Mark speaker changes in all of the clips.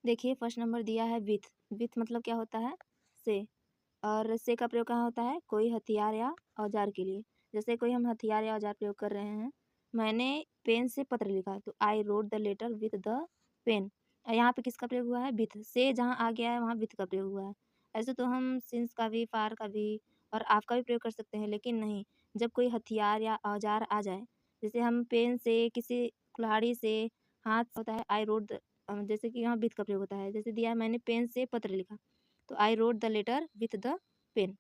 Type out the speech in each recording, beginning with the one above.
Speaker 1: देखिए first number दिया है विथ। विथ मतलब क्या होता है? से। और से का प्रयोग कहाँ होता है? कोई हथियार या औजार के लिए। जैसे कोई हम हथियार या औजार प्रयोग कर रहे हैं, मैंने पेन से पत्र लिखा, तो I wrote the letter with the pen. यहाँ पे किसका प्रयोग हुआ है? विथ। से जहाँ आ गया है वहाँ विथ का प्रयोग हुआ है। ऐसे तो हम सिंस का भी, फार का भी और आप का भी प्रयोग कर सकते हैं, लेकिन नहीं, जब कोई हथियार या औजार आ जाए, जैसे हम पेन से, किसी कुल्हाड़ी से, हाथ होता है आई रोट द, जैसे कि यहाँ विथ का प्रयोग होता है। जैसे दिया है मैंने पेन से पत्र लिखा, तो I wrote the letter with the pen.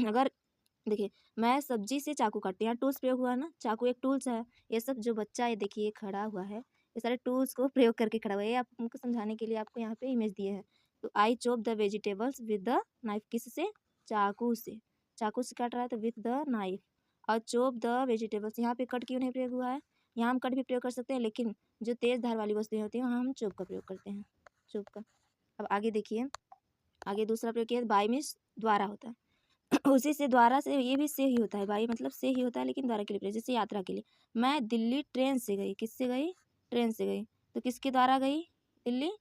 Speaker 1: अगर देखिए मैं सब्जी से चाकू काटती हूँ, यहाँ टूल्स प्रयोग हुआ है ना, चाकू एक टूल्स है। ये सब जो बच्चा ये देखिए खड़ा हुआ है, ये सारे टूल्स को प्रयोग करके खड़ा हुआ है। ये आपको समझाने के लिए आपको यहाँ पे इमेज दिए हैं। तो I chop the vegetables with the knife, किससे? चाकू से। चाकू से काट रहा है तो विथ द नाइफ। और चॉप द वेजिटेबल्स, यहाँ पे कट क्यों नहीं प्रयोग हुआ है? यहाँ हम कट भी प्रयोग कर सकते हैं, लेकिन जो तेज धार वाली वस्तुएं होती हैं वहाँ हम चॉप का प्रयोग करते हैं, चॉप का। अब आगे देखिए, आगे दूसरा प्रयोग किया बाई मीन्स द्वारा होता है। उसी से, द्वारा से, ये भी से ही होता है, बाई मतलब से ही होता है, लेकिन द्वारा के लिए प्रयोग। जैसे यात्रा के लिए, मैं दिल्ली ट्रेन से गई, किससे गई? ट्रेन से गई। तो किसके द्वारा गई दिल्ली?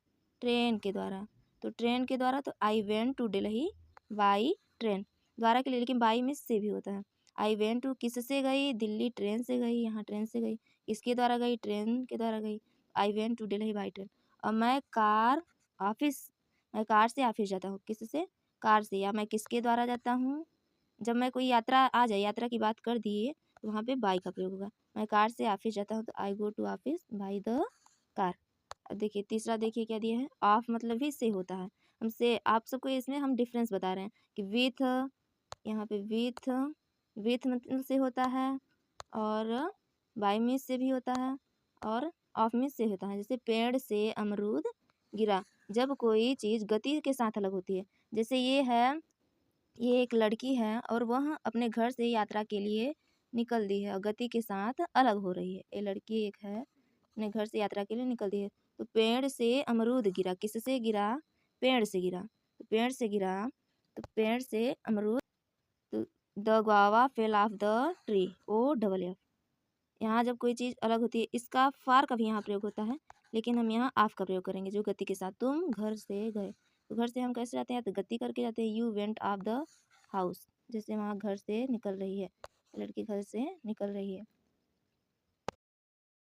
Speaker 1: ट्रेन के द्वारा। तो ट्रेन के द्वारा, तो I went to Delhi by train, द्वारा के लिए, लेकिन बाई में से भी होता है। आई वेंट टू, किससे गई? दिल्ली ट्रेन से गई, यहाँ ट्रेन से गई। किसके द्वारा गई? ट्रेन के द्वारा गई। I went to Delhi by train. और मैं कार ऑफिस, मैं कार से ऑफिस जाता हूँ, किससे? कार से। या मैं किसके द्वारा जाता हूँ? जब मैं कोई यात्रा आ जाए, यात्रा की बात कर दिए, तो वहाँ पे बाई का प्रयोग होगा। मैं कार से ऑफिस जाता हूँ, तो I go to office by the car. अब देखिए तीसरा, देखिए क्या दिया है? ऑफ मतलब भी से होता है। हमसे, आप सबको इसमें हम डिफरेंस बता रहे हैं कि विथ, यहाँ पे विथ, विथ मतलब से होता है, और बाई मीन्स से भी होता है, और ऑफ मीन्स से होता है। जैसे पेड़ से अमरूद गिरा, जब कोई चीज़ गति के साथ अलग होती है। जैसे ये है, ये एक लड़की है और वह अपने घर से यात्रा के लिए निकल दी है और गति के साथ अलग हो रही है। ये लड़की एक है, अपने घर से यात्रा के लिए निकल दी है। तो पेड़ से अमरूद गिरा, किससे गिरा? पेड़ से गिरा। तो पेड़ से गिरा, तो पेड़ से अमरूद, तो the guava fell off the tree, O double F. यहाँ जब कोई चीज़ अलग होती है, इसका फार का भी यहाँ प्रयोग होता है, लेकिन हम यहाँ आफ का प्रयोग करेंगे, जो गति के साथ। तुम घर से गए, तो घर से हम कैसे जाते हैं? तो गति करके जाते हैं। You went of the house, जैसे वहाँ घर से निकल रही है, लड़की घर से निकल रही है।